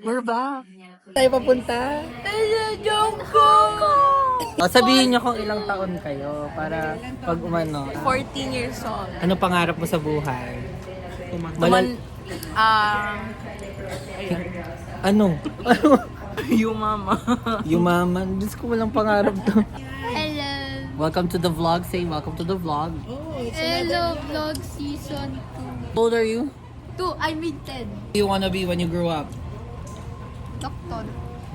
We're back. Tayo papunta? O, sabihin nyo kung ilang taon kayo para pag umano. 14 years old. Ano pangarap mo sa buhay? Ano? Yumama. Yumaman. Diyos ko, walang pangarap to. Hello. Welcome to the vlog. Say welcome to the vlog. Hello, vlog season How old are you? 2. I mean 10. What do you wanna be when you grow up? Doctor.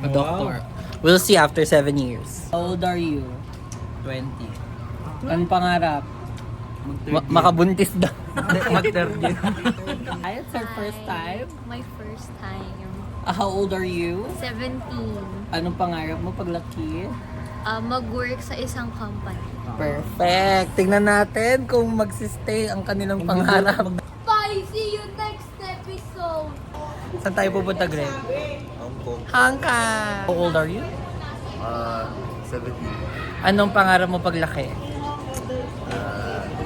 A doctor. We'll see after 7 years. How old are you? 20. Anong pangarap? Makabuntis daw. Mag-30. It's our first time. My first time. How old are you? 17. Anong pangarap mo paglaki? Mag-work sa isang company. Perfect. Tingnan natin kung magsistay ang kanilang pangarap. Bye! See you next episode! Saan tayo pupunta, Greg? Hong Kong. Hong Kong. How old are you? 17. Anong pangarap mo paglaki?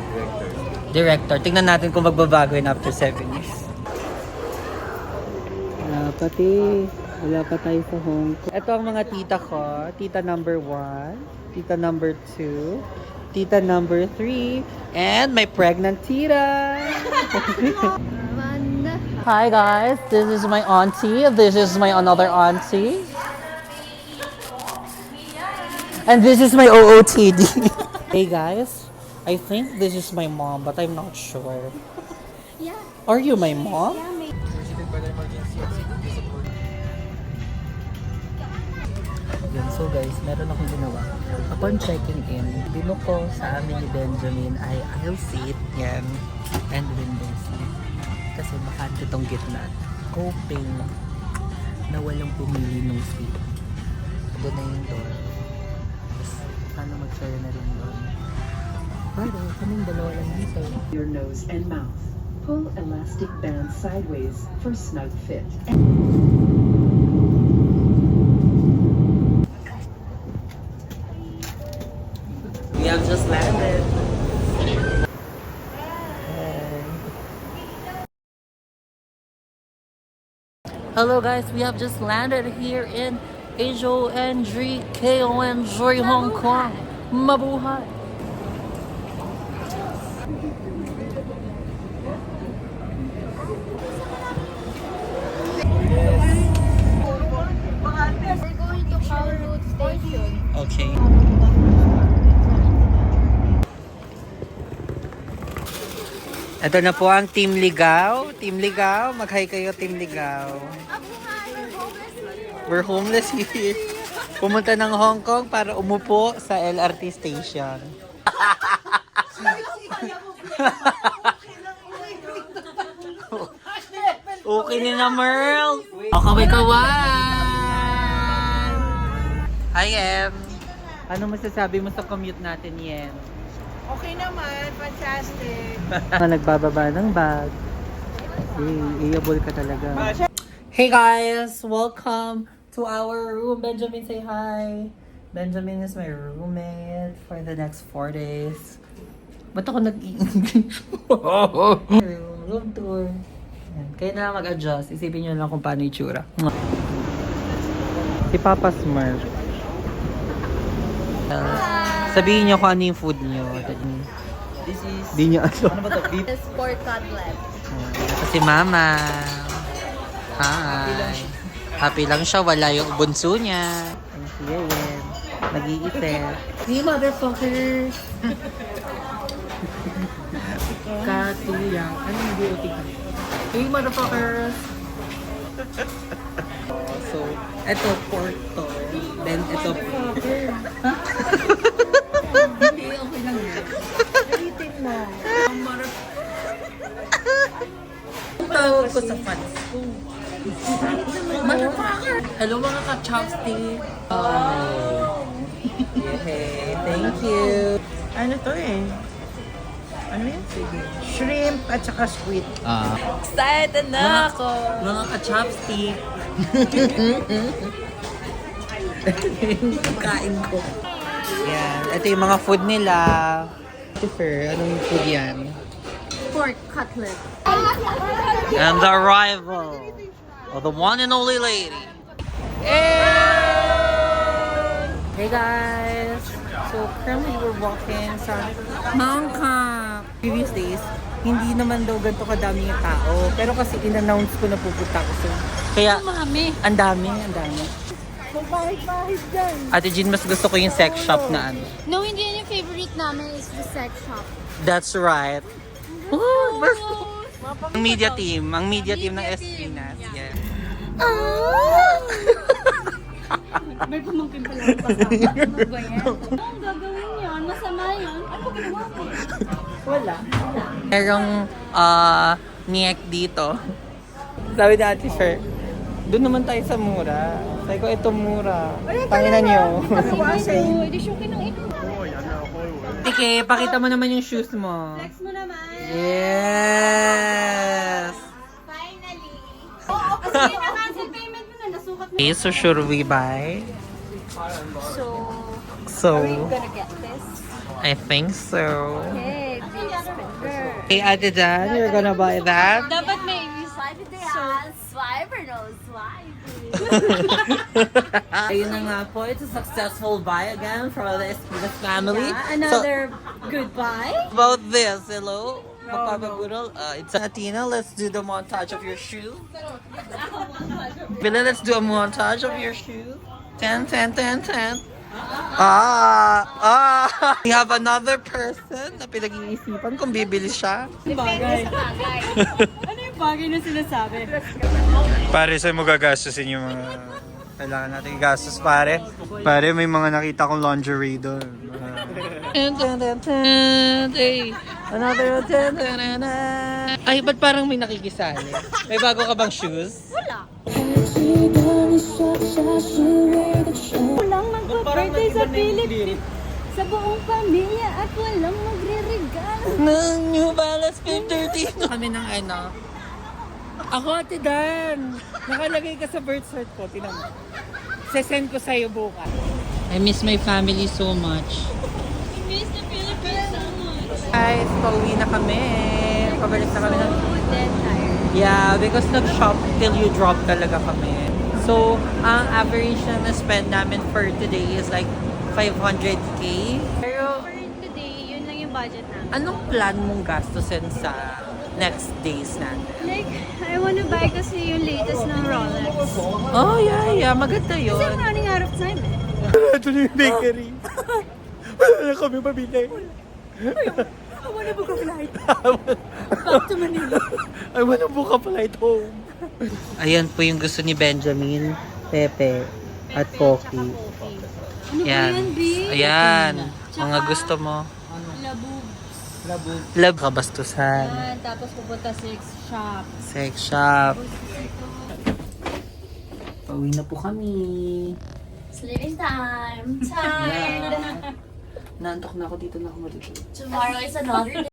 Director. Director. Tingnan natin kung magbabago yun after 7 years. Wala pa tayo sa Hong Kong. Ito ang mga tita ko. Tita number 1, tita number 2, tita number 3, and my pregnant tita. Hi guys, this is my auntie. This is my another auntie. And this is my OOTD. Hey guys, I think this is my mom, but I'm not sure. Yeah. Are you my mom? Yun, so guys, meron akong ginawa. Upon checking in, bino ko sa amin ni Benjamin ay aisle seat, yan, and window seat. Kasi bakante tong gitna. Hoping na walang pumili ng seat. Doon na yung door. Tapos, sana mag-share na rin doon. Pero, kaming dalawa lang dito. Your nose and mouth. Pull elastic band sideways for snug fit. We have just landed. Hello guys, we have just landed here in HONG KONG Hong Kong. Mabuhay! We're going to Kowloon Station. Okay. Ito na po ang Team Ligaw. Team Ligaw, mag-hi kayo Team Ligaw. We're homeless here. Pumunta ng Hong Kong para umupo sa LRT station. Okay na Merl. O kaway-kawan. Hi Em. Ano masasabi mo sa commute natin, Yen? Okay naman, fantastic. Nagbababa ng bag. Iabol ka talaga. Hey guys! Welcome to our room. Benjamin, say hi. Benjamin is my roommate for the next 4 days. Ba't ako nag-i-English? Room tour. Yan. Kayo na mag-adjust. Isipin nyo lang kung paano itsura. Si Papa Smurf. Sabihin nyo kung ano yung food nyo. This is... Di nyo ano. Ano ba to? Beef? It's pork cutlet. Ito si Mama. Hi. Happy lang siya. Wala yung bunso niya. Ang siya yan. Nag-iisip. Hey, motherfucker! Katuyang. Ano yung beauty ka? Hey, motherfuckers! So, ito pork to. Then, ito pork. Hindi, okay lang yun. Ulitin mo. Ang tawag ko sa fans ko. Motherfucker! Hello mga ka-chopstick! Oh. Yay! Thank you! Ano to eh? Ano yan? Shrimp at saka squid. Excited na ako! Mga ka-chopstick! Kain ko. Yan. Ito yung mga food nila. Christopher, anong food yan? Pork cutlet. And the arrival! Oh, the one and only lady. Hey guys! So currently we're walking sa Bangkok. Previous days, hindi naman daw ganito kadami yung tao. Pero kasi in-announce ko na pupunta ko. So, kaya, ang dami. Pahit-pahit dyan. Ate Jean, mas gusto ko yung sex shop na ano. No, hindi yan yung favorite namin is the sex shop. That's right. Ang media team ng Espinas. Yeah. May pumangkin pala ang kasama. Ano ba yan? Ang gagawin yan? Masama yan? Ano ginawa mo? Wala. Merong niek dito. Sabi ni Ate Sher, doon naman tayo sa mura. Sabi ko, ito mura. Panginan niyo. Hindi siya kinuin. Tike, pakita mo naman yung shoes mo. Flex mo naman. Yes! Finally. Oo, kasi na-cancel payment mo na. Nasukat mo. Okay, so should we buy? So, So, gonna get this? I think so. Hey, big spender. Hey, Ate Dan, you're gonna buy that? Dapat may swipe it swipe or no swipe? Ayun na nga po, it's a successful buy again for the Espinas family. Another goodbye? About this, hello? Magpapagulol. It's Athena, let's do the montage of your shoe. Bila, let's do a montage of your shoe. 10, 10, 10, 10. We have another person na pinag-iisipan kung bibili siya. Bagay. Ano yung bagay na sinasabi? Pare, saan mo gagastusin yung mga kailangan natin igastos, pare? Pare, may mga nakita kong lingerie doon. Another Ay, ba't parang may nakikisali? May bago ka bang shoes? Wala. Walang mag-birthday sa Philippines. Sa buong pamilya at walang magre-regalo. ng New Balance 530. Kami ng ano. Ako, Ate Dan. Nakalagay ka sa birth cert ko. Tinan mo. Sesend ko sa'yo bukas. I miss my family so much. Miss the Philippines so much. Guys, pauwi na kami. Pabalik na kami ng... Dead tired. Yeah, because nag-shop till you drop talaga kami. So, ang average na na-spend namin for today is like 500k. Pero, For today, yun lang yung budget namin. anong plan mong gastusin sa next days natin? Like, I wanna buy kasi yung latest ng Rolex. Oh, yeah. Maganda Kasi yun. I'm running out of time eh. Ito na yung bakery. Wala na kami mabili. I wanna book a flight. Back to Manila. I wanna book a flight home. Ayan po yung gusto ni Benjamin, Pepe, at Poki. Ano Yan. ba yan, B? Ayan. Tsaka- Mga gusto mo. Labog. Love. Kabastusan. Yan, tapos pupunta sex shop. Sex shop. Pauwi na po kami. Sleeping time. Time. Naantok na ako dito na ako matutulog. Tomorrow is another day.